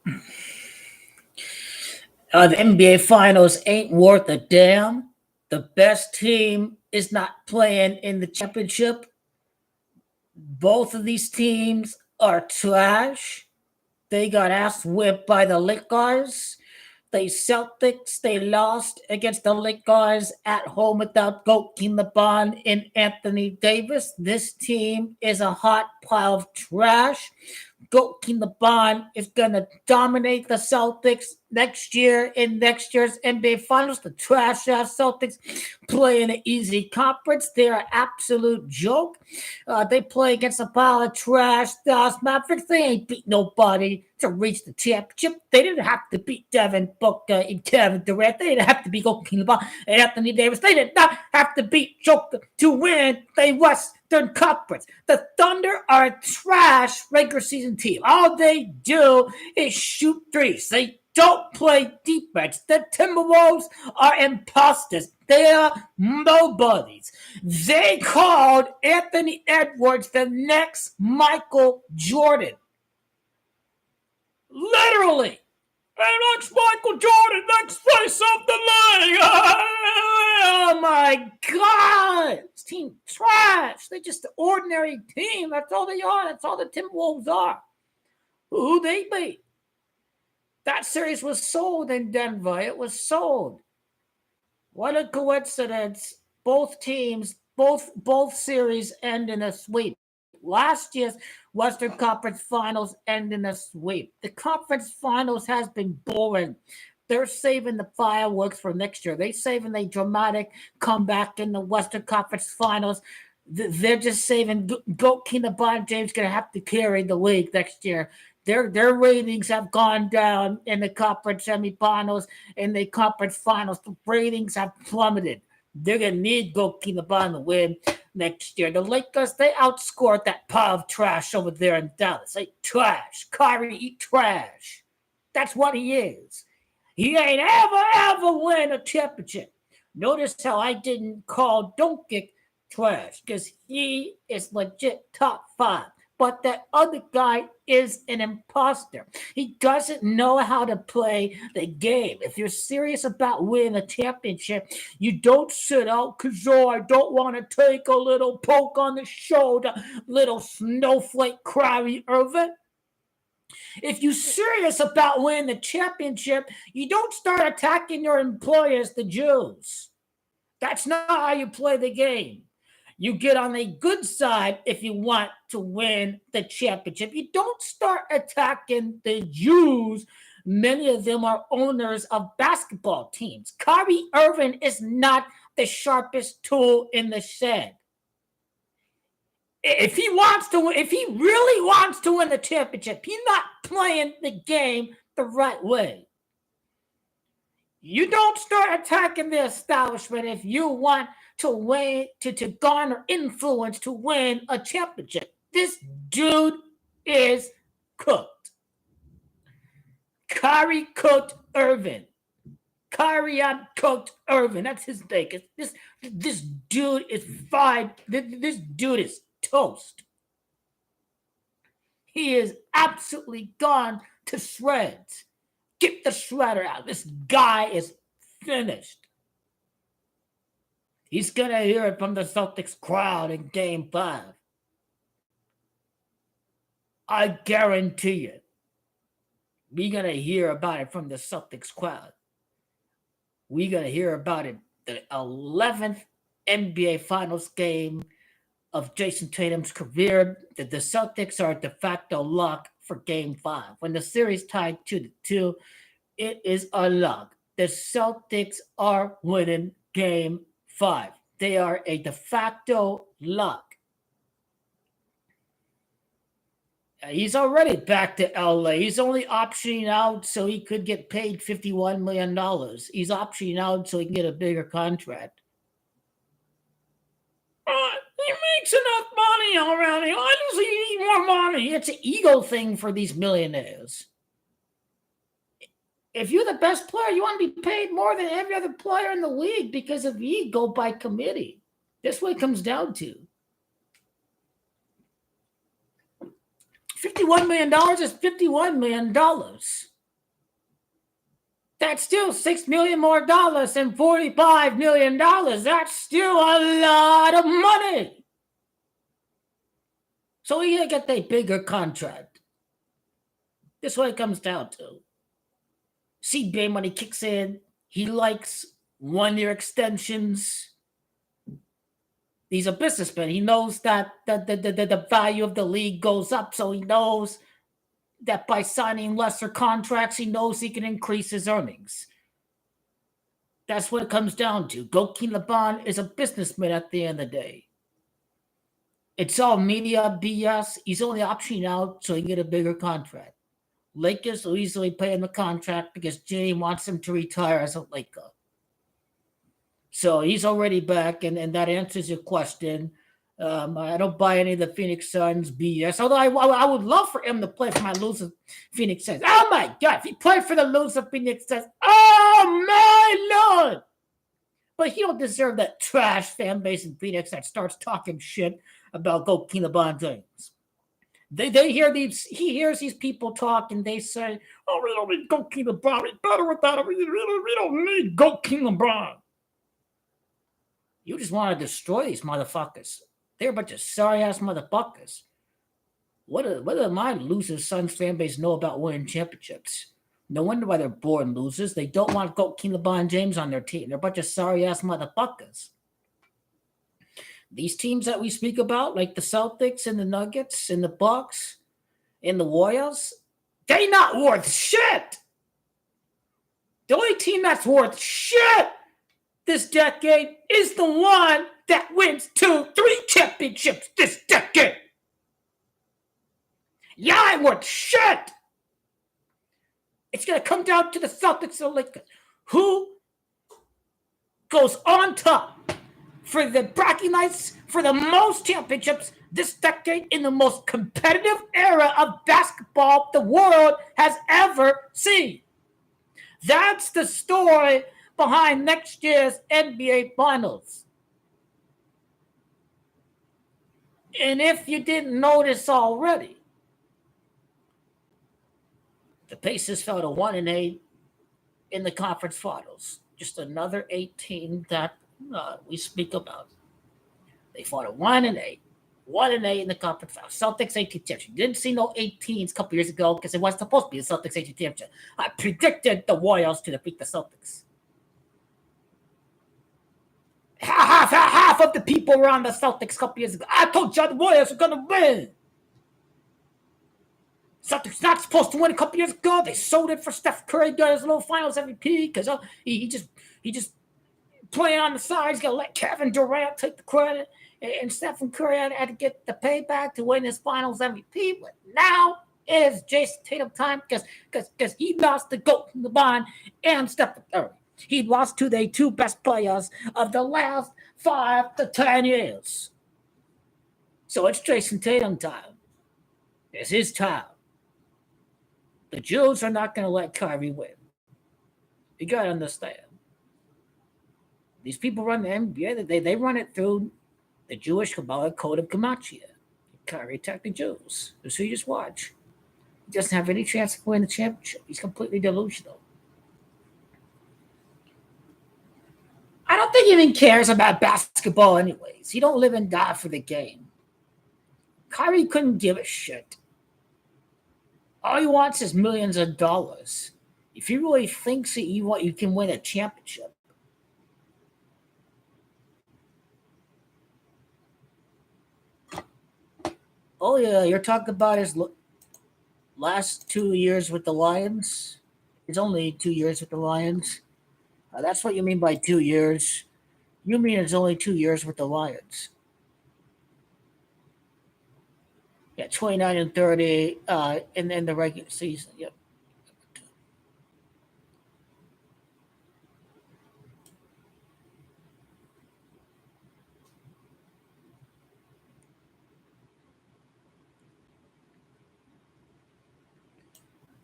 The NBA Finals ain't worth a damn. The best team is not playing in the championship. Both of these teams are trash. They got ass whipped by the Lakers. The Celtics, they lost against the Lakers at home without Gokin LeBron and Anthony Davis. This team is a hot pile of trash. Gokin LeBron is going to dominate the Celtics next year in next year's NBA Finals. The trash ass Celtics play in an easy conference. They're an absolute joke. They play against a pile of trash. Dallas Mavericks, they ain't beat nobody to reach the championship. They didn't have to beat Devin Booker and Kevin Durant. They didn't have to beat Gokin LeBron and Anthony Davis. They did not have to beat Joker to win the Western Conference. The Thunder are a trash regular season team. All they do is shoot threes. They don't play defense. The Timberwolves are imposters. They are nobodies. They called Anthony Edwards the next Michael Jordan. Literally. And next Michael Jordan, next place of the league. Oh my God. This team trash. They're just an ordinary team. That's all they are. That's all the Timberwolves are. Who they beat? That series was sold in Denver. It was sold. What a coincidence. Both teams, both series end in a sweep. Last year's Western Conference Finals end in a sweep. The conference finals has been boring. They're saving the fireworks for next year. They're saving a dramatic comeback in the Western Conference Finals. They're just saving Gokin LeBron James going to have to carry the league next year. Their ratings have gone down in the conference semifinals, in the conference finals. The ratings have plummeted. They're going to need Gokin LeBron to win next year. The Lakers, they outscored that pile of trash over there in Dallas. They trash. Kyrie, eat trash. That's what he is. He ain't ever win a championship. Notice how I didn't call Doncic trash, because he is legit top 5. But that other guy is an imposter. He doesn't know how to play the game. If you're serious about winning a championship, you don't sit out because, I don't want to take a little poke on the shoulder, little snowflake Kyrie Irving. If you're serious about winning the championship, you don't start attacking your employers, the Jews. That's not how you play the game. You get on the good side if you want to win the championship. You don't start attacking the Jews. Many of them are owners of basketball teams. Kyrie Irving is not the sharpest tool in the shed. If he really wants to win the championship, he's not playing the game the right way. You don't start attacking the establishment if you want to win, to garner influence to win a championship. This dude is cooked. Kyrie cooked Irving. Kyrie cooked Irving. That's his name. This dude is fine. This dude is toast. He is absolutely gone to shreds. Get the shredder out. This guy is finished. He's going to hear it from the Celtics crowd in Game 5. I guarantee you. We're going to hear about it from the Celtics crowd. We're going to hear about it the 11th NBA Finals game of Jason Tatum's career. The Celtics are de facto lock for Game 5. When the series tied 2-2, it is a lock. The Celtics are winning Game 5. They are a de facto lock. He's already back to LA. He's only optioning out so he could get paid $51 million. He's optioning out so he can get a bigger contract. He makes enough money already. Why does he need more money? It's an ego thing for these millionaires. If you're the best player, you want to be paid more than every other player in the league because of ego by committee. That's what it comes down to. $51 million is $51 million. That's still $6 million more dollars than $45 million. That's still a lot of money. So we gotta get a bigger contract. This is what it comes down to. CBA money kicks in. He likes 1-year extensions. He's a businessman. He knows that the value of the league goes up, so he knows that by signing lesser contracts, he knows he can increase his earnings. That's what it comes down to. Joakim Lebron is a businessman at the end of the day. It's all media BS. He's only optioning out so he can get a bigger contract. Lakers will easily pay him the contract because Jimmy wants him to retire as a Laker. So he's already back, and that answers your question. I don't buy any of the Phoenix Suns BS, although I would love for him to play for my loser Phoenix Suns. Oh, my God. If he played for the loser Phoenix Suns, oh, my Lord. But he don't deserve that trash fan base in Phoenix that starts talking shit about Joakim Lebron James. He hears these people talk, and they say, oh, we don't need Joakim LeBron. We're better without him. We don't need Joakim LeBron. You just want to destroy these motherfuckers. They're a bunch of sorry-ass motherfuckers. What do my loser Suns fan base know about winning championships? No wonder why they're boring losers. They don't want Joakim LeBron James on their team. They're a bunch of sorry-ass motherfuckers. These teams that we speak about, like the Celtics and the Nuggets and the Bucks and the Warriors, they're not worth shit. The only team that's worth shit this decade is the one that wins 2-3 championships this decade. Yeah, I'm worth shit. It's going to come down to the Celtics and Lakers. Who goes on top for the bragging rights for the most championships this decade in the most competitive era of basketball the world has ever seen? That's the story behind next year's NBA Finals. And if you didn't notice already, the Pacers fell to 1-8 in the conference finals. Just another 18 that we speak about. They fought at 1-8. 1-8 in the conference finals. Celtics 18 championship. You didn't see no 18s a couple years ago because it wasn't supposed to be the Celtics 18 championship. I predicted the Warriors to defeat the Celtics. Half of the people were on the Celtics a couple years ago. I told you the Warriors were going to win. Celtics not supposed to win a couple years ago. They sold it for Steph Curry, got his little finals MVP because he just playing on the side. He's going to let Kevin Durant take the credit. And Stephen Curry had to get the payback to win his finals MVP. But now it is Jason Tatum time because he lost the GOAT from the bond and Stephen Curry. He lost to the two best players of the last 5 to 10 years. So it's Jason Tatum time. It's his time. The Jews are not going to let Kyrie win. You got to understand. These people run the NBA. They run it through the Jewish Kabbalah code of Gematria. Kyrie attacked the Jews. So you just watch. He doesn't have any chance to win the championship. He's completely delusional. I don't think he even cares about basketball anyways. He don't live and die for the game. Kyrie couldn't give a shit. All he wants is millions of dollars. If he really thinks that you can win a championship. Oh, yeah, you're talking about his last 2 years with the Lions? It's only 2 years with the Lions. That's what you mean by 2 years. You mean it's only 2 years with the Lions. Yeah, 29 and 30 in the regular season. Yep.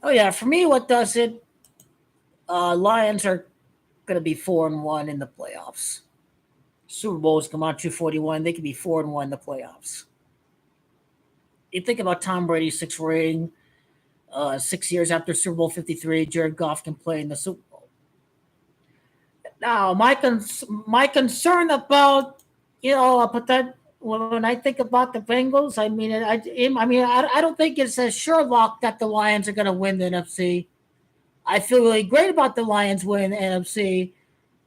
Oh, yeah, for me, what does it? Lions are going to be 4-1 in the playoffs. Super Bowls come out 241. They could be 4-1 in the playoffs. You think about Tom Brady's 6th ring, 6 years after Super Bowl 53, Jared Goff can play in the Super Bowl. Now, my concern about but that when I think about the Bengals, I don't think it's a sure lock that the Lions are going to win the NFC. I feel really great about the Lions winning the NFC,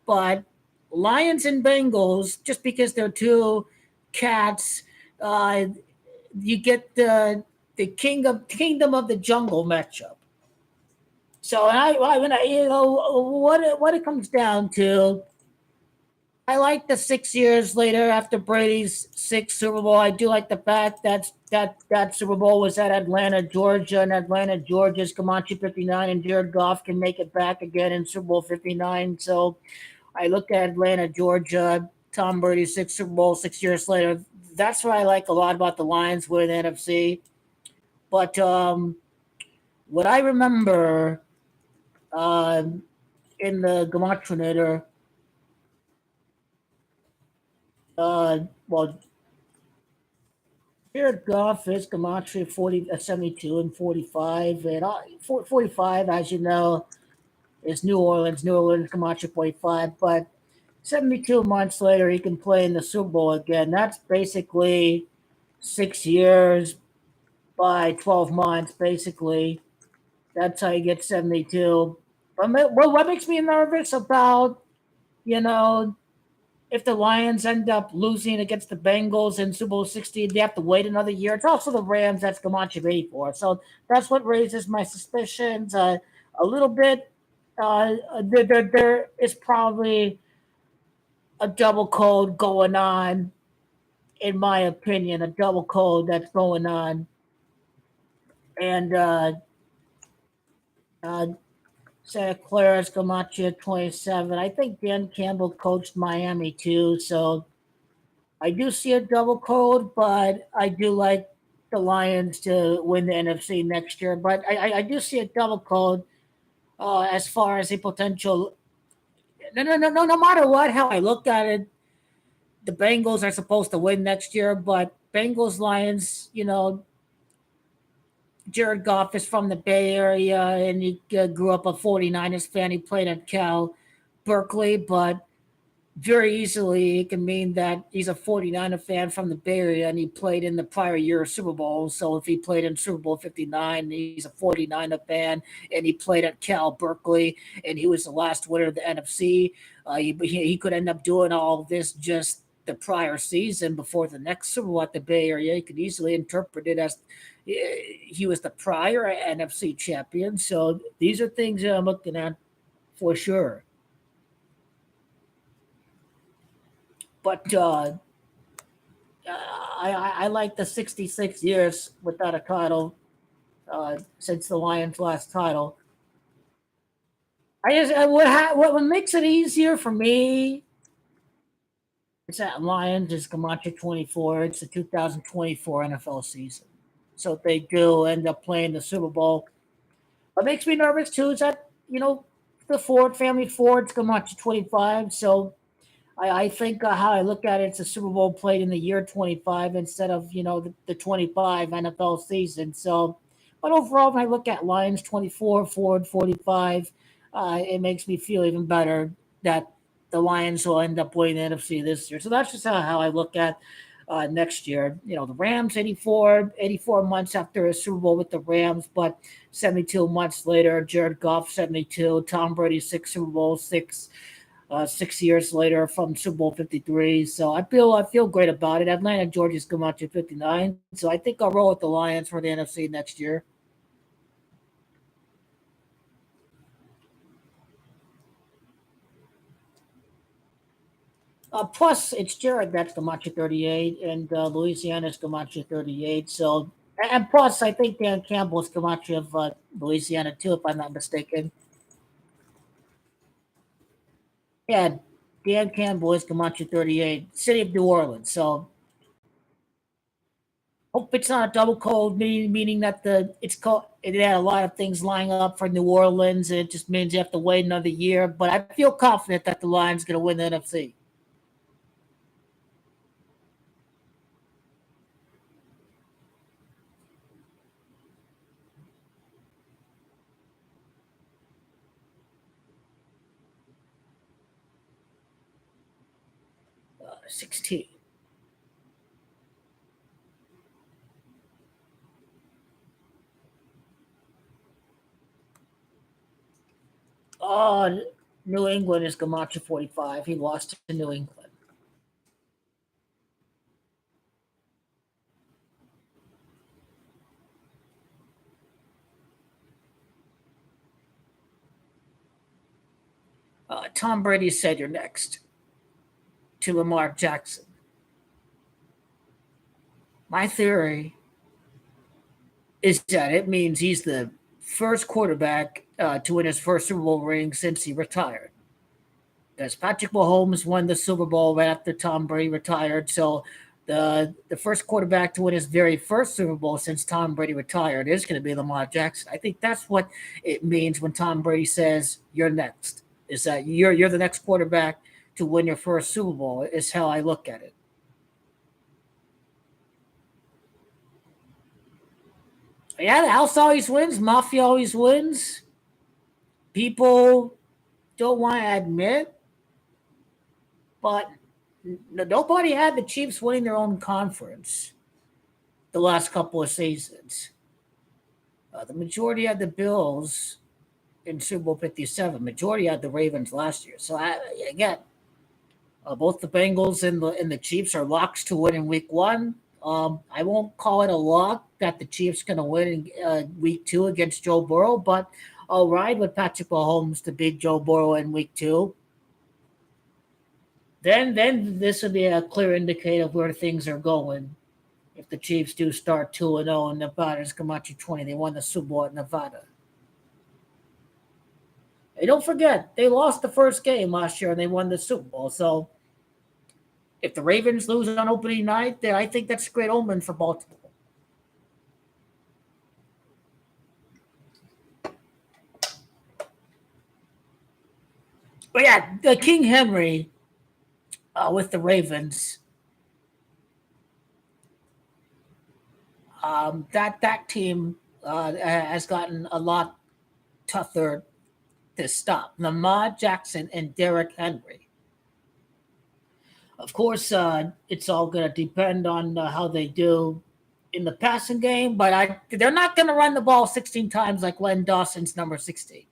but Lions and Bengals, just because they're two cats, uh, you get the kingdom of the jungle matchup. So when I what it comes down to, I like the 6 years later after Brady's sixth Super Bowl. I do like the fact that Super Bowl was at Atlanta, Georgia, and Atlanta, Georgia's Comanche 59, and Jared Goff can make it back again in Super Bowl 59. So I look at Atlanta, Georgia, Tom Brady's sixth Super Bowl 6 years later. That's what I like a lot about the Lions with NFC. But what I remember um, in the Gematria, well, Jared Goff is Gematria 72 and 45. And 45, as you know, is New Orleans. New Orleans Gematria 45. But 72 months later, he can play in the Super Bowl again. That's basically 6 years by 12 months, basically. That's how you get 72. But what makes me nervous about, you know, if the Lions end up losing against the Bengals in Super Bowl 16, they have to wait another year. It's also the Rams that's Comanche 84. So that's what raises my suspicions a little bit. There is probably a double code going on, in my opinion, a double code that's going on. And uh, Santa Clara's Comanche at 27. I think Dan Campbell coached Miami too. So I do see a double code, but I do like the Lions to win the NFC next year. But I do see a double code as far as a potential. No matter what, how I look at it, the Bengals are supposed to win next year. But Bengals Lions, Jared Goff is from the Bay Area and he grew up a 49ers fan. He played at Cal Berkeley, but very easily it can mean that he's a 49er fan from the Bay Area and he played in the prior year Super Bowl. So if he played in Super Bowl 59, he's a 49er fan and he played at Cal Berkeley and he was the last winner of the NFC. He could end up doing all of this just the prior season before the next Super Bowl at the Bay Area. You could easily interpret it as he was the prior NFC champion. So these are things that I'm looking at for sure. But I like the 66 years without a title since the Lions' last title. What makes it easier for me is that Lions is Camacho 24. It's the 2024 NFL season, so if they do end up playing the Super Bowl, what makes me nervous too is that the Ford family Ford's Camacho 25. So I think how I look at it, it's a Super Bowl played in the year 25 instead of the 25 NFL season. So, but overall, when I look at Lions 24, Ford 45, it makes me feel even better that the Lions will end up winning the NFC this year. So that's just how I look at next year. The Rams 84 months after a Super Bowl with the Rams, but 72 months later, Jared Goff 72, Tom Brady six Super Bowl, 6 years later from Super Bowl 53. So I feel great about it. Atlanta, Georgia's come out to 59. So I think I'll roll with the Lions for the NFC next year. Plus, it's Jared that's Camacho 38, and Louisiana's Camacho 38. So, and plus, I think Dan Campbell's Camacho of Louisiana too, if I'm not mistaken. Yeah, Dan Campbell is Camacho 38, City of New Orleans. So hope it's not a double cold, meaning that it had a lot of things lying up for New Orleans. And it just means you have to wait another year. But I feel confident that the Lions going to win the NFC. 16. Oh, New England is Gamache 45. He lost to New England. Tom Brady said you're next to Lamar Jackson. My theory is that it means he's the first quarterback to win his first Super Bowl ring since he retired. Because Patrick Mahomes won the Super Bowl right after Tom Brady retired. So the first quarterback to win his very first Super Bowl since Tom Brady retired is going to be Lamar Jackson. I think that's what it means when Tom Brady says you're next. Is that you're the next quarterback to win your first Super Bowl? Is how I look at it. Yeah, the house always wins. Mafia always wins. People don't want to admit, but nobody had the Chiefs winning their own conference the last couple of seasons. The majority had the Bills in Super Bowl 57. Majority had the Ravens last year. So again, both the Bengals and the Chiefs are locks to win in Week 1. I won't call it a lock that the Chiefs going to win in Week 2 against Joe Burrow, but I'll ride with Patrick Mahomes to beat Joe Burrow in Week 2. Then this would be a clear indicator of where things are going. If the Chiefs do start 2-0 and Nevada's Camacho 20, they won the Super Bowl at Nevada. Hey, don't forget, they lost the first game last year and they won the Super Bowl. So if the Ravens lose on opening night, then I think that's a great omen for Baltimore. But yeah, the King Henry with the Ravens, that team has gotten a lot tougher to stop. Lamar Jackson and Derrick Henry. Of course, it's all going to depend on how they do in the passing game, but they're not going to run the ball 16 times like Len Dawson's number 16.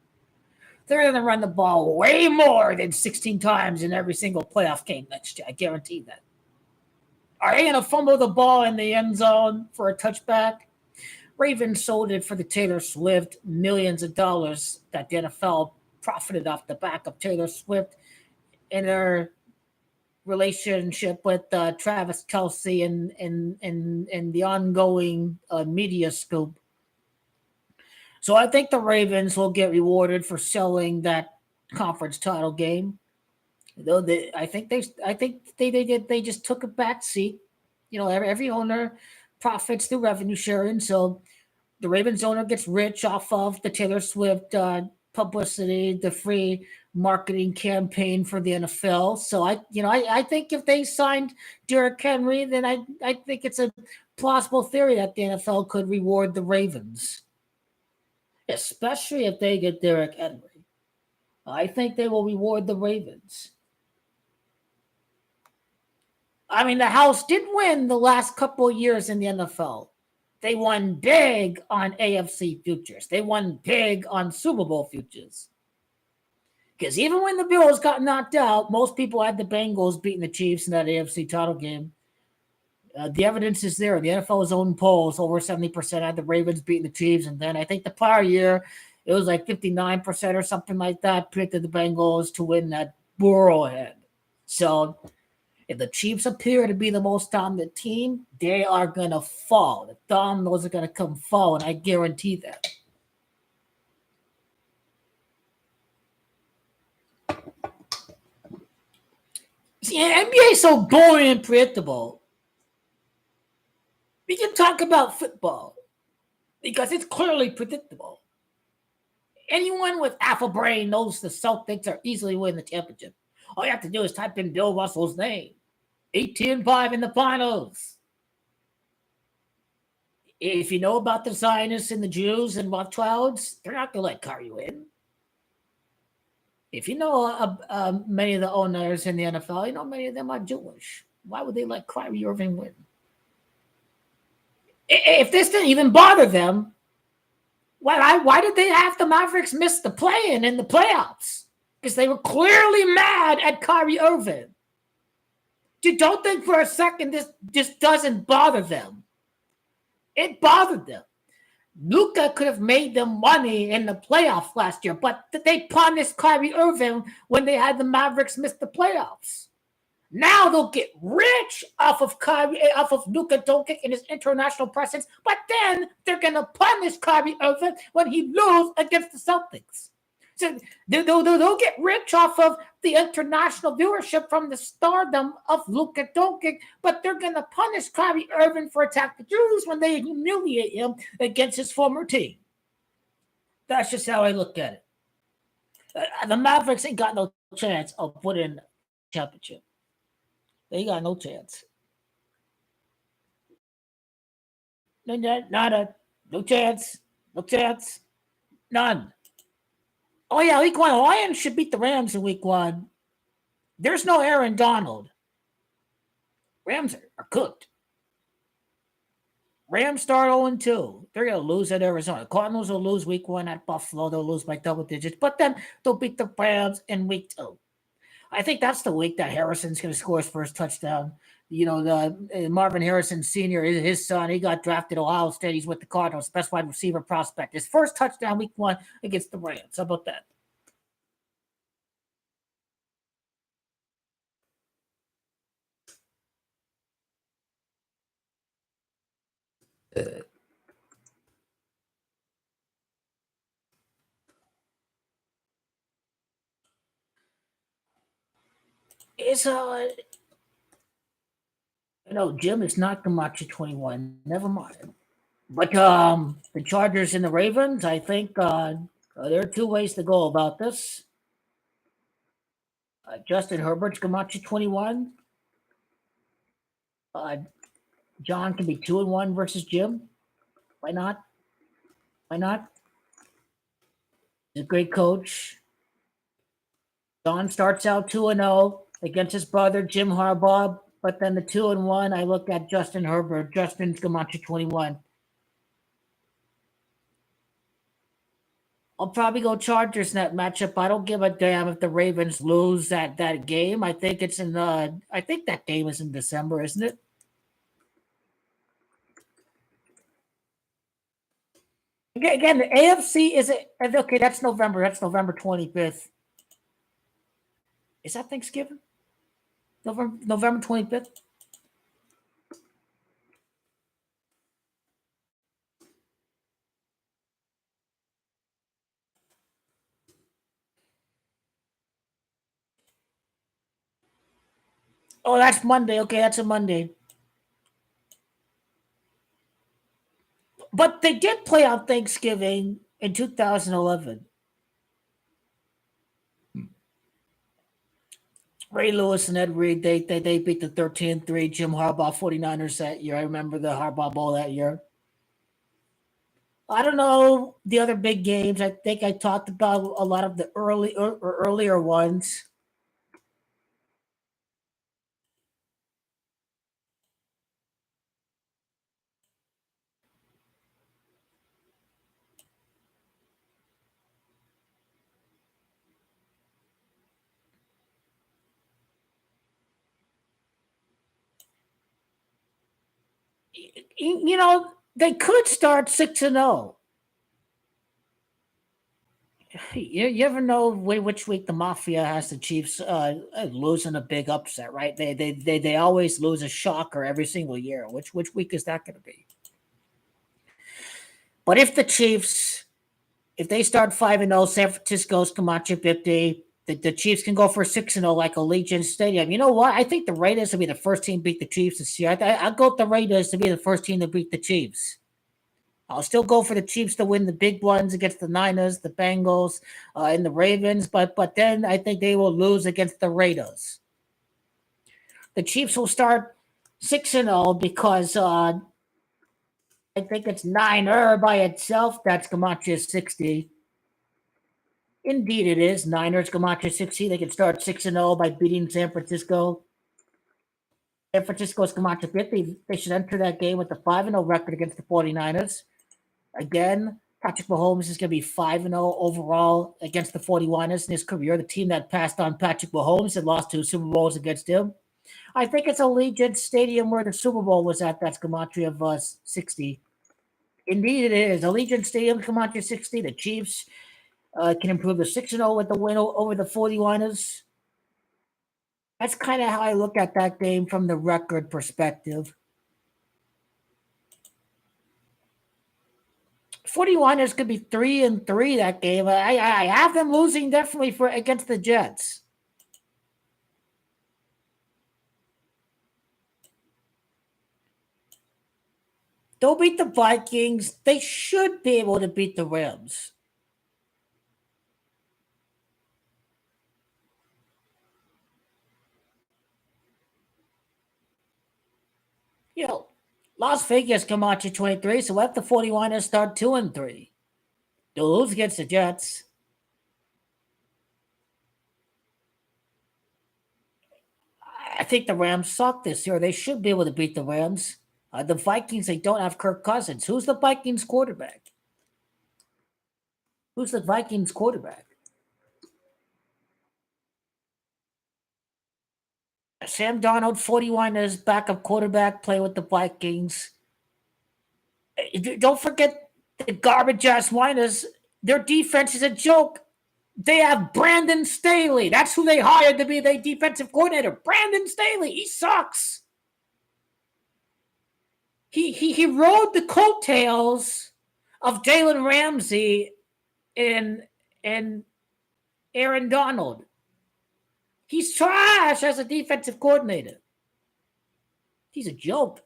They're going to run the ball way more than 16 times in every single playoff game next year. I guarantee that. Are they going to fumble the ball in the end zone for a touchback? Ravens sold it for the Taylor Swift millions of dollars that the NFL profited off the back of Taylor Swift in their relationship with Travis Kelce and the ongoing media scoop. So I think the Ravens will get rewarded for selling that conference title game. Though I think they just took a back seat. You know, every owner profits through revenue sharing. So the Ravens owner gets rich off of the Taylor Swift publicity, the free marketing campaign for the NFL. So I think if they signed Derrick Henry, then I think it's a plausible theory that the NFL could reward the Ravens, especially if they get Derrick Henry. I think they will reward the Ravens. I mean, the house did win the last couple of years in the NFL. They won big on AFC futures. They won big on Super Bowl futures. Because even when the Bills got knocked out, most people had the Bengals beating the Chiefs in that AFC title game. The evidence is there. The NFL's own polls, over 70% had the Ravens beating the Chiefs. And then I think the prior year, it was like 59% or something like that, predicted the Bengals to win that Burrowhead. So if the Chiefs appear to be the most dominant team, they are going to fall. The dominoes are going to come fall, and I guarantee that. See, NBA is so boring and predictable. We can talk about football because it's clearly predictable. Anyone with half a brain knows the Celtics are easily winning the championship. All you have to do is type in Bill Russell's name. 18-5 in the finals. If you know about the Zionists and the Jews and Rothschilds, they're not going to let Kyrie win. If you know many of the owners in the NFL, you know many of them are Jewish. Why would they let Kyrie Irving win? If this didn't even bother them, why did they have the Mavericks miss the play-in in the playoffs? Because they were clearly mad at Kyrie Irving. You don't think for a second this just doesn't bother them. It bothered them. Luka could have made them money in the playoffs last year, but they punished Kyrie Irving when they had the Mavericks miss the playoffs. Now they'll get rich off of Luka Doncic and his international presence, but then they're gonna punish Kyrie Irving when he loses against the Celtics. So they'll get rich off of the international viewership from the stardom of Luka Doncic, but they're gonna punish Kyrie Irving for attacking the Jews when they humiliate him against his former team. That's just how I look at it. The Mavericks ain't got no chance of winning a championship. They got no chance. Nada. No chance. No chance. None. Oh, yeah, week one. The Lions should beat the Rams in week one. There's no Aaron Donald. Rams are cooked. Rams start 0-2. They're going to lose at Arizona. Cardinals will lose week one at Buffalo. They'll lose by double digits. But then they'll beat the Rams in week two. I think that's the week that Harrison's going to score his first touchdown. You know, the Marvin Harrison Sr., his son, he got drafted at Ohio State. He's with the Cardinals, best wide receiver prospect. His first touchdown week one against the Rams. How about that? It's Jim is not Camacho 21. Never mind. But the Chargers and the Ravens, I think there are two ways to go about this. Justin Herbert's Camacho 21. John can be 2-1 versus Jim. Why not? Why not? He's a great coach. John starts out 2-0 against his brother Jim Harbaugh, but then the 2-1, I look at Justin Herbert. Justin's Camacho 21. I'll probably go Chargers in that matchup. I don't give a damn if the Ravens lose that game. I think it's I think that game is in December, isn't it? Again, the AFC is it? Okay, that's November. That's November 25th. Is that Thanksgiving? November 25th? Oh, that's Monday. Okay, that's a Monday. But they did play on Thanksgiving in 2011. Ray Lewis and Ed Reed, they beat the 13-3 Jim Harbaugh 49ers that year. I remember the Harbaugh Bowl that year. I don't know the other big games. I think I talked about a lot of the earlier ones. You know, they could start 6-0. You ever know which week the Mafia has the Chiefs losing a big upset, right? They always lose a shocker every single year. Which week is that going to be? But if the Chiefs, if they start 5-0, San Francisco's Camacho 50, the Chiefs can go for 6-0 like Allegiant Stadium. You know what? I think the Raiders will be the first team to beat the Chiefs this year. I'll go with the Raiders to be the first team to beat the Chiefs. I'll still go for the Chiefs to win the big ones against the Niners, the Bengals, and the Ravens, but then I think they will lose against the Raiders. The Chiefs will start 6-0 because I think it's Niner by itself. That's Camacho 60. Indeed, it is. Niners Camacho 60. They can start 6-0 by beating San Francisco. San Francisco's Camacho bit. They should enter that game with a 5-0 record against the 49ers. Again, Patrick Mahomes is going to be 5-0 overall against the 49ers in his career, the team that passed on Patrick Mahomes and lost 2 Super Bowls against him. I think it's Allegiant Stadium where the Super Bowl was at. That's Camacho of 60. Indeed, it is. Allegiant Stadium, Camacho 60. The Chiefs can improve to 6-0 with the win over the 49ers. That's kind of how I look at that game from the record perspective. 49ers could be 3-3 that game. I have them losing definitely against the Jets. They'll beat the Vikings. They should be able to beat the Rams. Las Vegas come out to 23, so let the 49ers start 2-3. They'll lose against the Jets. I think the Rams suck this year. They should be able to beat the Rams. The Vikings, they don't have Kirk Cousins. Who's the Vikings quarterback? Who's the Vikings quarterback? Sam Darnold, 49ers backup quarterback, play with the Vikings. Don't forget the garbage-ass Niners. Their defense is a joke. They have Brandon Staley. That's who they hired to be their defensive coordinator. Brandon Staley. He sucks. He rode the coattails of Jalen Ramsey and Aaron Donald. He's trash as a defensive coordinator. He's a joke.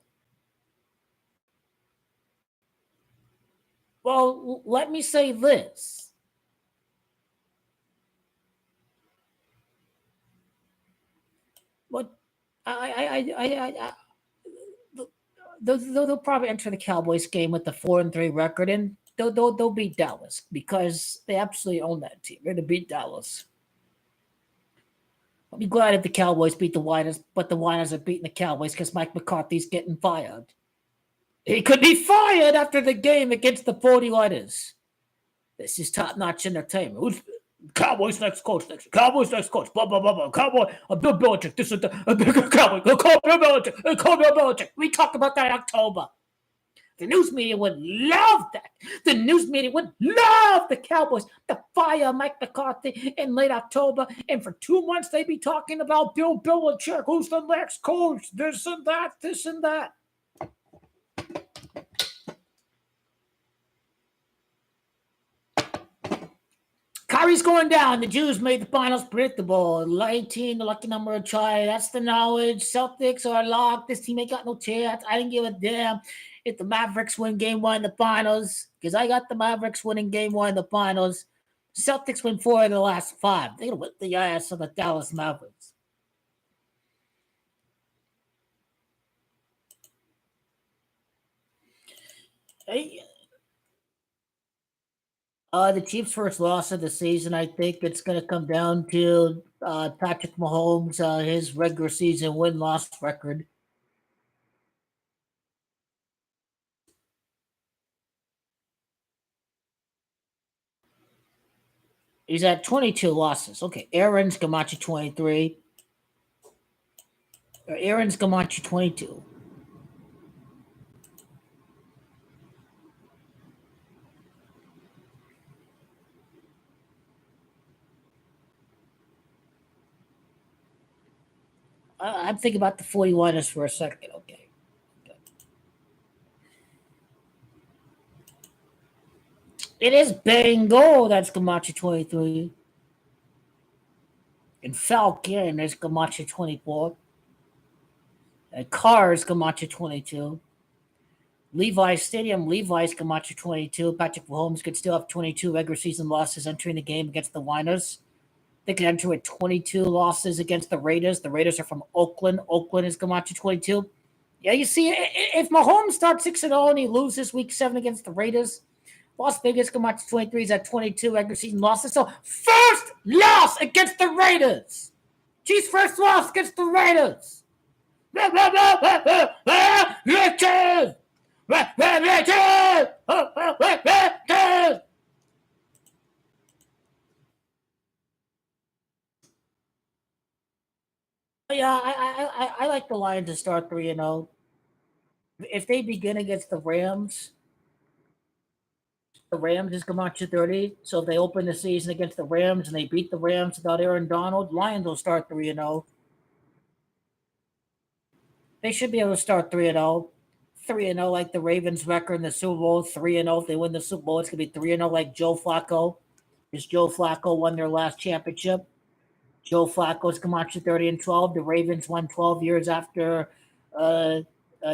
Well, let me say this. But they'll probably enter the Cowboys game with the 4-3 record, and they'll beat Dallas because they absolutely own that team. They're to beat Dallas. I'll be glad if the Cowboys beat the Niners, but the Niners are beating the Cowboys because Mike McCarthy's getting fired. He could be fired after the game against the 49ers. This is top-notch entertainment. Who's Cowboys next coach? Cowboys next coach. Blah, blah, blah, blah. Cowboy, Bill Belichick. This is the Cowboy. Call Bill Belichick. Call Bill Belichick. We talked about that in October. The news media would love that. The news media would love the Cowboys to fire Mike McCarthy in late October. And for 2 months, they'd be talking about Bill Belichick. Who's the next coach? This and that, this and that. Kyrie's going down. The Jews made the finals predictable. 18, the lucky number of try. That's the knowledge. Celtics are locked. This team ain't got no chance. I didn't give a damn if the Mavericks win game 1 in the finals, because I got the Mavericks winning game 1 in the finals. Celtics win 4 of the last 5. They're going to whip the ass of the Dallas Mavericks. Hey, the Chiefs' first loss of the season, I think it's going to come down to Patrick Mahomes, his regular season win-loss record. He's at 22 losses. Okay, Aaron's Camacho 23. Aaron's Camacho 22. I'm thinking about the 49ers for a second. Okay. It is Bengal that's Camacho 23. And Falcon is Camacho 24. And Cars Camacho 22. Levi's Stadium, Levi's Camacho 22. Patrick Mahomes could still have 22 regular season losses entering the game against the Niners. They could enter with 22 losses against the Raiders. The Raiders are from Oakland. Oakland is Camacho 22. Yeah, you see, if Mahomes starts 6-0 and he loses week 7 against the Raiders, Las Vegas Camacho 23 is at 22 regular season losses. So first loss against the Raiders. Chiefs' first loss against the Raiders. Yeah, I like the Lions to start 3-0. If they begin against the Rams is Camacho 30. So if they open the season against the Rams and they beat the Rams without Aaron Donald, Lions will start 3-0. They should be able to start 3-0. 3-0 like the Ravens record in the Super Bowl. 3-0 if they win the Super Bowl, it's gonna be 3-0 like Joe Flacco. Because Joe Flacco won their last championship. Joe Flacco's Camacho 30-12. The Ravens won 12 years after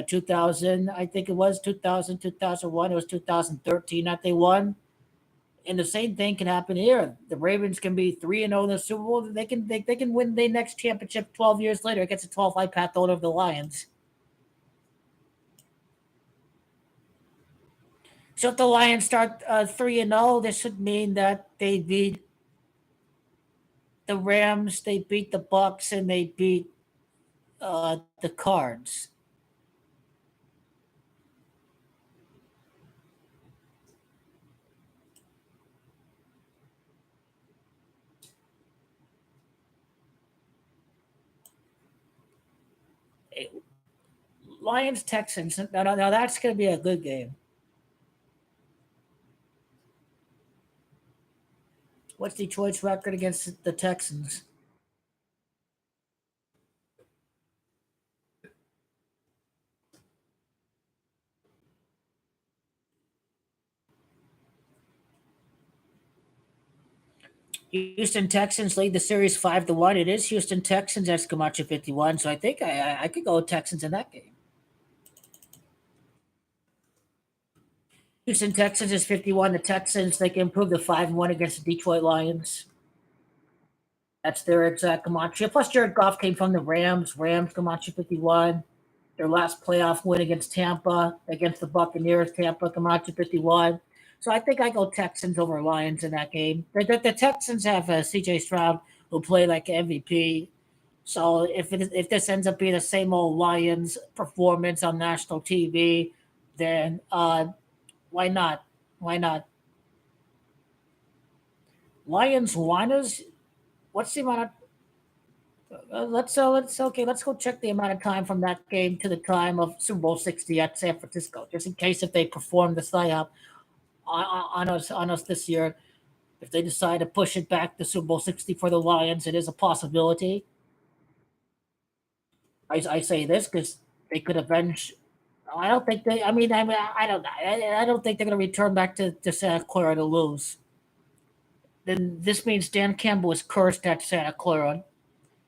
2000. I think it was 2000, 2001. It was 2013 that they won. And the same thing can happen here. The Ravens can be 3-0 in the Super Bowl. They can win their next championship 12 years later against a 12-fight path owner of the Lions. So if the Lions start 3-0, this would mean that they beat the Rams, they beat the Bucks, and they beat the Cards. Lions Texans. Now that's going to be a good game. What's Detroit's record against the Texans? Houston Texans lead the series 5-1. It is Houston Texans that's Camacho 51. So I think I could go with Texans in that game. Houston Texans is 51. The Texans, they can improve the 5-1 against the Detroit Lions. That's their exact Camacho. Plus, Jared Goff came from the Rams. Rams, Camacho 51. Their last playoff win against Tampa, against the Buccaneers, Tampa, Camacho 51. So I think I go Texans over Lions in that game. The Texans have CJ Stroud, who played like MVP. So if this ends up being the same old Lions performance on national TV, then why not? Why not? Lions Juanas. What's the amount of let's go check the amount of time from that game to the time of Super Bowl 60 at San Francisco, just in case if they perform the psyop on us this year. If they decide to push it back to Super Bowl 60 for the Lions, it is a possibility. I say this because they could avenge. I don't think they. I don't. I don't think they're going to return back to Santa Clara to lose. Then this means Dan Campbell is cursed at Santa Clara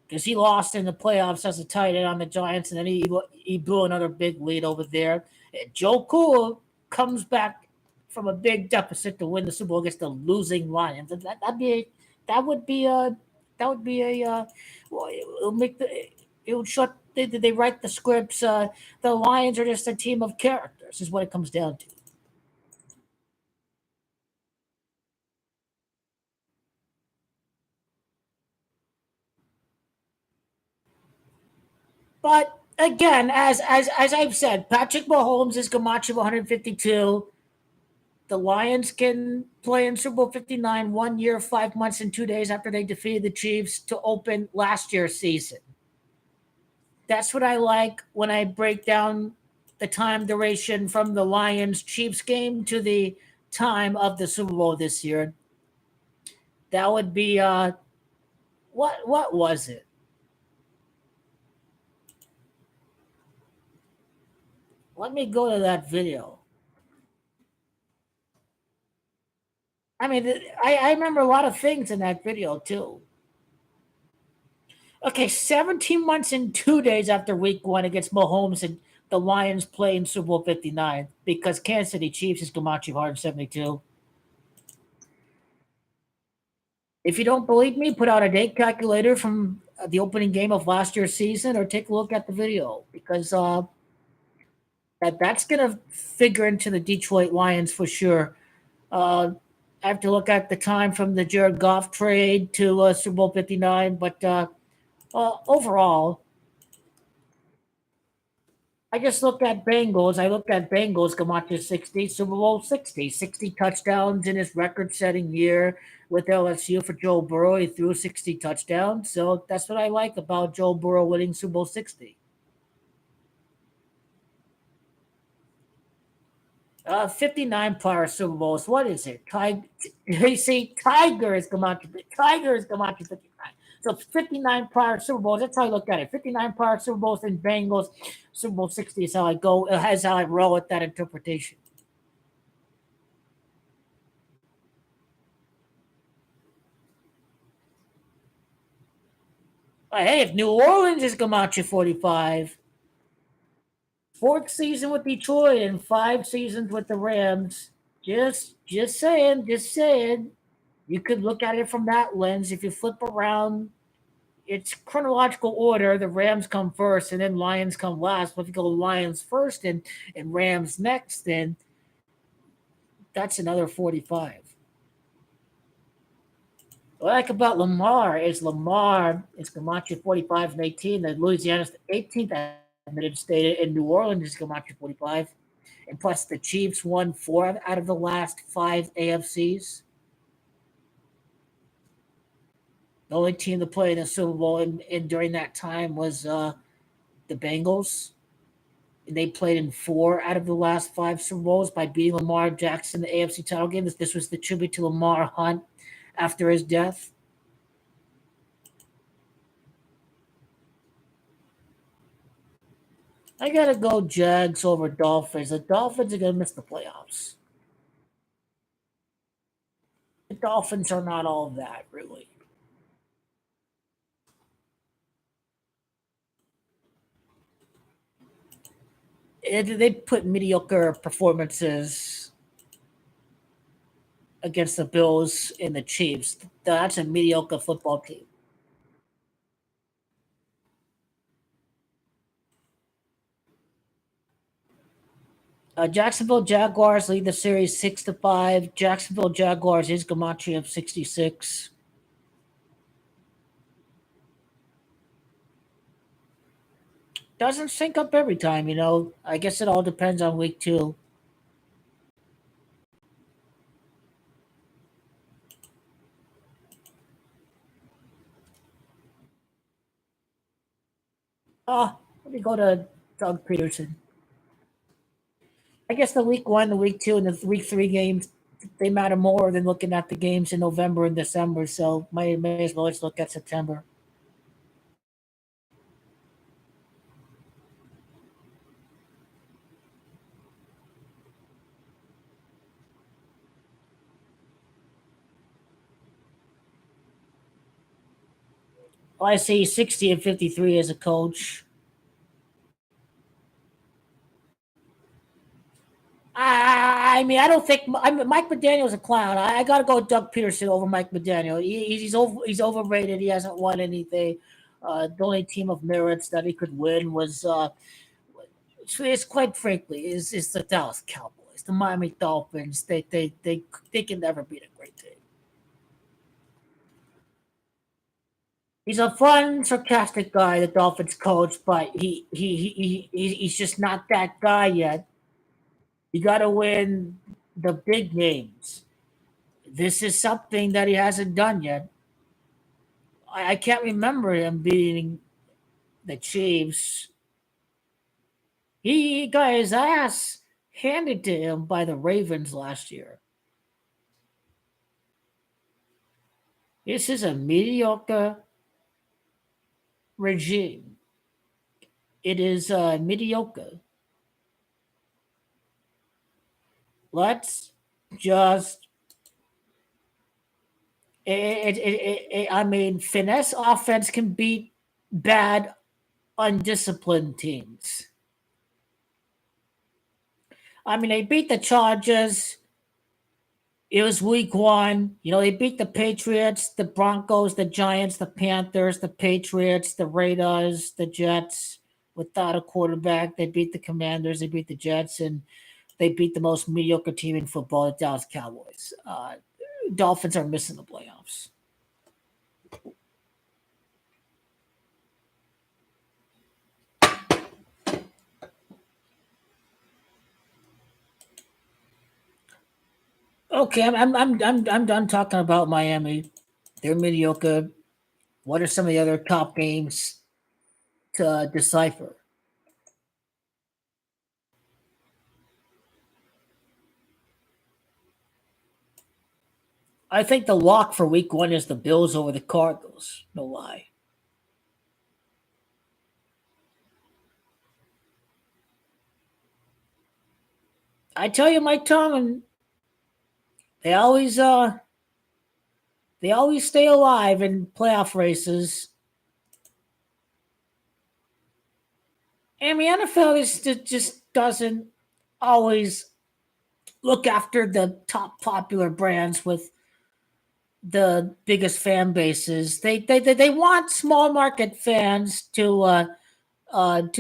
because he lost in the playoffs as a tight end on the Giants, and then he blew another big lead over there. And Joe Cool comes back from a big deficit to win the Super Bowl against the losing Lions. That would be a well, it'll make the it would shut. They write the scripts. The Lions are just a team of characters, is what it comes down to. But again, as I've said, Patrick Mahomes is Gamache 152. The Lions can play in Super Bowl 59 1 year, 5 months, and 2 days after they defeated the Chiefs to open last year's season. That's what I like when I break down the time duration from the Lions Chiefs game to the time of the Super Bowl this year. That would be what was it? Let me go to that video. I remember a lot of things in that video too. Okay, 17 months and 2 days after week one against Mahomes and the Lions play in Super Bowl 59 because Kansas City Chiefs is Camacho 172. If you don't believe me, put out a date calculator from the opening game of last year's season or take a look at the video because that's going to figure into the Detroit Lions for sure. I have to look at the time from the Jared Goff trade to Super Bowl 59, but overall, I just look at Bengals. I look at Bengals come out to 60, Super Bowl 60, 60 touchdowns in his record setting year with LSU for Joe Burrow. He threw 60 touchdowns. So that's what I like about Joe Burrow winning Super Bowl 60. 59 prior Super Bowls. What is it? You see, Tigers come out to 59. So 59 prior Super Bowls. That's how I look at it. 59 prior Super Bowls in Bengals. Super Bowl 60 is how I go. Has how I roll with that interpretation. Hey, if New Orleans is Camacho 45, fourth season with Detroit and 5 seasons with the Rams, just saying. You could look at it from that lens. If you flip around, it's chronological order. The Rams come first, and then Lions come last. But if you go Lions first and Rams next, then that's another 45. What I like about Lamar is Camacho 45 and 18. And Louisiana's the 18th admitted state, and New Orleans is Camacho 45. And plus, the Chiefs won 4 out of the last 5 AFCs. The only team to play in the Super Bowl in during that time was the Bengals. They played in 4 out of the last 5 Super Bowls by beating Lamar Jackson in the AFC title game. This was the tribute to Lamar Hunt after his death. I gotta go Jags over Dolphins. The Dolphins are gonna miss the playoffs. The Dolphins are not all that, really. They put mediocre performances against the Bills and the Chiefs. That's a mediocre football team. Jacksonville Jaguars lead the series 6-5. Jacksonville Jaguars is Gematria of 66. Doesn't sync up every time, you know. I guess it all depends on week 2. Let me go to Doug Peterson. I guess the week 1, the week 2, and the week 3 games, they matter more than looking at the games in November and December. So may as well just look at September. Well, I see 60 and 53 as a coach. I mean, I don't think Mike McDaniel's a clown. I got to go Doug Peterson over Mike McDaniel. He's overrated. He hasn't won anything. The only team of merits that he could win was, it's quite frankly, is the Dallas Cowboys, the Miami Dolphins. They can never beat a great team. He's a fun, sarcastic guy, the Dolphins coach, but he's just not that guy yet. You got to win the big games. This is something that he hasn't done yet. I can't remember him beating the Chiefs. He got his ass handed to him by the Ravens last year. This is a mediocre regime. It is mediocre. Let's just. I mean, finesse offense can beat bad, undisciplined teams. I mean, they beat the Chargers. It was week 1. You know, they beat the Patriots, the Broncos, the Giants, the Panthers, the Patriots, the Raiders, the Jets without a quarterback. They beat the Commanders, they beat the Jets, and they beat the most mediocre team in football, the Dallas Cowboys. Dolphins are missing the playoffs. Okay, I'm done talking about Miami. They're mediocre. What are some of the other top games to decipher? I think the lock for week one is the Bills over the Cardinals. No lie. I tell you, Mike Tomlin, they always uh they always stay alive in playoff races. And the NFL just doesn't always look after the top popular brands with the biggest fan bases. They want small market fans to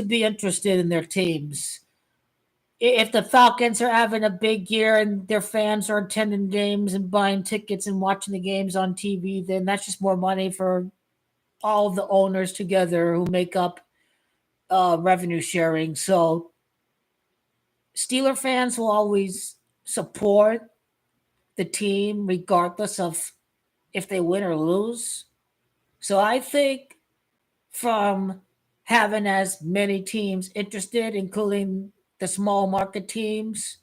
be interested in their teams. If the Falcons are having a big year and their fans are attending games and buying tickets and watching the games on TV, then that's just more money for all of the owners together who make up revenue sharing. So Steeler fans will always support the team regardless of if they win or lose. So I think from having as many teams interested, including the small market teams,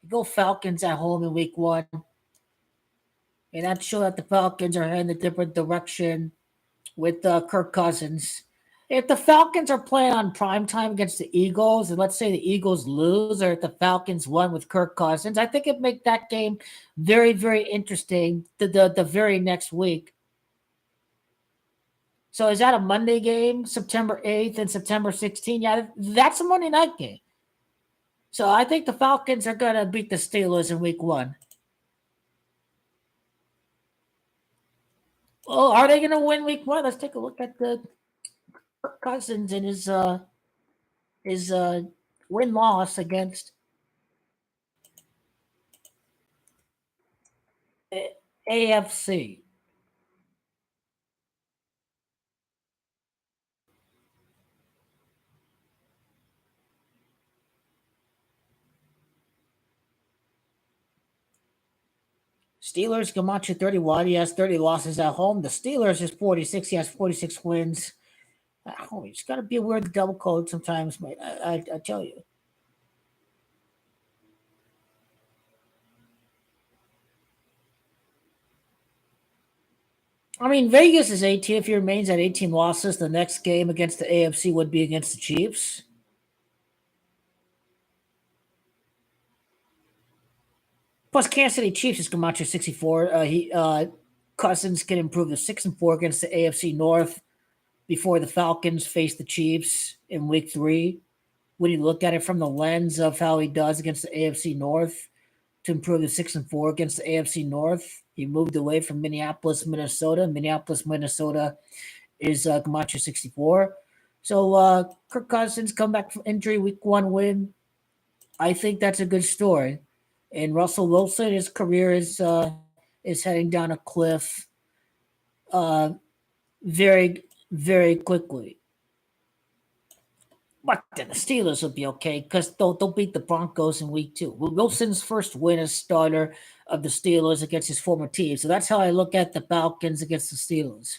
go Falcons at home in week one. And that show that the Falcons are heading a different direction with Kirk Cousins. If the Falcons are playing on prime time against the Eagles, and let's say the Eagles lose, or if the Falcons won with Kirk Cousins, I think it'd make that game very, very interesting the very next week. So is that a Monday game, September 8th and September 16th? Yeah, that's a Monday night game. So I think the Falcons are going to beat the Steelers in week one. Oh, are they going to win week one? Let's take a look at the Kirk Cousins and his win loss against AFC. Steelers, Gamache 31. He has 30 losses at home. The Steelers is 46. He has 46 wins. Oh, it's got to be a weird double code sometimes, mate. I tell you. I mean, Vegas is 18. If he remains at 18 losses, the next game against the AFC would be against the Chiefs. Plus, Kansas City Chiefs is Camacho 64. He Cousins can improve to 6-4 against the AFC North before the Falcons face the Chiefs in Week 3. When you look at it from the lens of how he does against the AFC North to improve to 6-4 against the AFC North, he moved away from Minneapolis, Minnesota. Minneapolis, Minnesota is Camacho 64. So Kirk Cousins come back from injury, Week 1 win. I think that's a good story. And Russell Wilson, his career is heading down a cliff uh, very, very quickly. But then the Steelers will be okay because they'll beat the Broncos in week 2. Wilson's first win as starter of the Steelers against his former team. So that's how I look at the Falcons against the Steelers.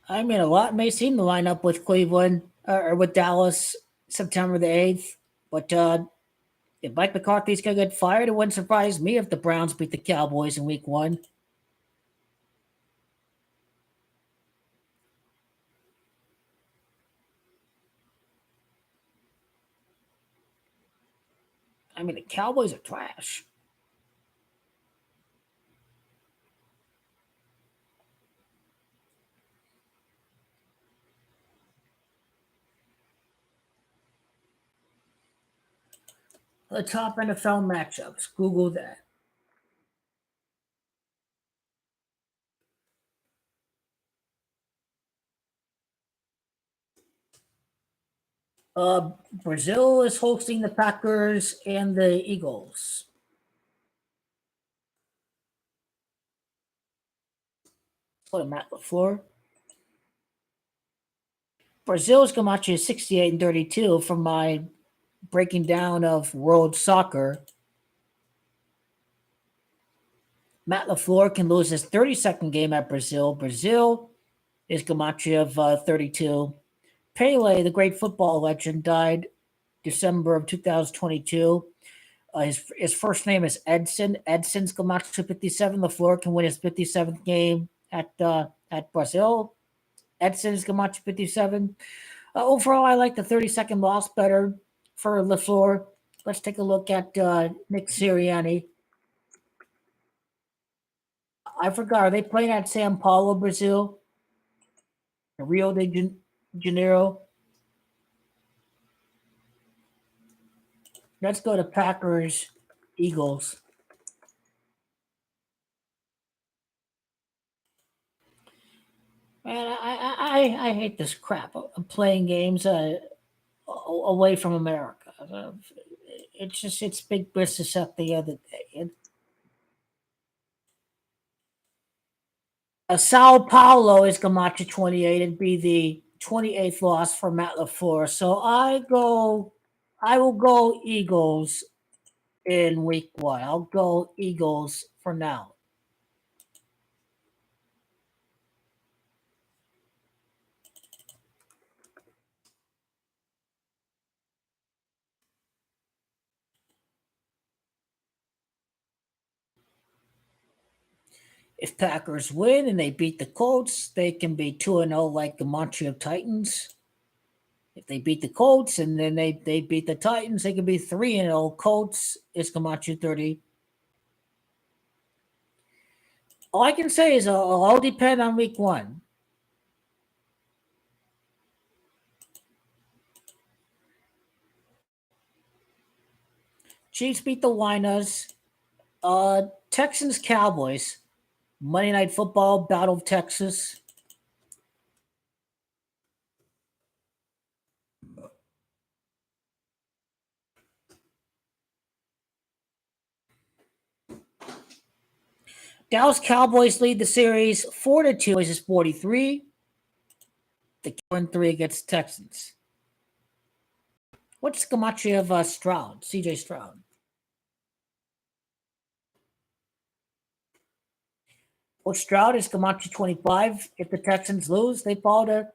I mean, a lot may seem to line up with Cleveland or with Dallas September the 8th. But if Mike McCarthy's going to get fired, it wouldn't surprise me if the Browns beat the Cowboys in week 1. I mean, the Cowboys are trash. The top NFL matchups. Google that. Brazil is hosting the Packers and the Eagles. What a Matt LaFleur. Brazil's Camacho is 68 and 32 from my breaking down of world soccer. Matt LaFleur can lose his 32nd game at Brazil. Brazil is Camacho of 32. Pele, the great football legend, died December of 2022. His first name is Edson. Edson's Camacho 57. LaFleur can win his 57th game at Brazil. Edson's Camacho 57. Overall, I like the 32nd loss better for LaFleur. Let's take a look at Nick Sirianni. I forgot. Are they playing at Sao Paulo, Brazil? Rio de Janeiro? Let's go to Packers, Eagles. Man, I hate this crap. I'm playing games away from America. It's big business up the other day. Sao Paulo is Camacho 28. It'd be the 28th loss for Matt LaFleur. So I will go Eagles in week one. I'll go Eagles for now. If Packers win and they beat the Colts, they can be 2-0 like the Montreal Titans. If they beat the Colts and then they beat the Titans, they can be 3-0. Colts is Camacho 30. All I can say is it'll all depend on week one. Chiefs beat the Winers. Texans Cowboys. Monday Night Football, Battle of Texas. Dallas Cowboys lead the series 4-2. Is 43. The 4-3 against Texans. What's Camacho of Stroud? CJ Stroud. Well, Stroud is Camacho 25. If the Texans lose, they fall to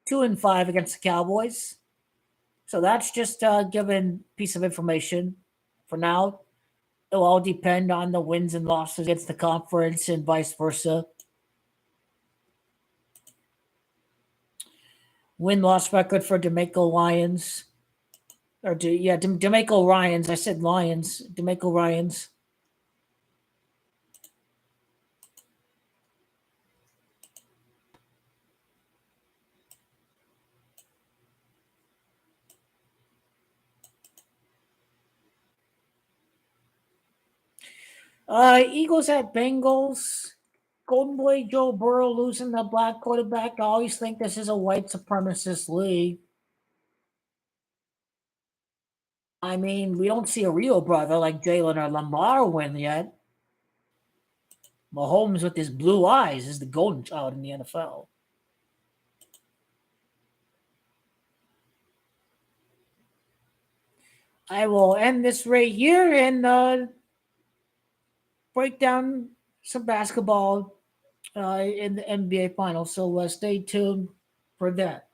2-5 against the Cowboys. So that's just a given piece of information for now. It'll all depend on the wins and losses against the conference and vice versa. Win-loss record for DeMeco Lions. DeMeco Ryans. I said Lions. DeMeco Ryans. Eagles at Bengals. Golden Boy Joe Burrow losing the black quarterback. I always think this is a white supremacist league. I mean, we don't see a real brother like Jalen or Lamar win yet. Mahomes with his blue eyes is the golden child in the NFL. I will end this right here and break down some basketball in the NBA Finals. So stay tuned for that.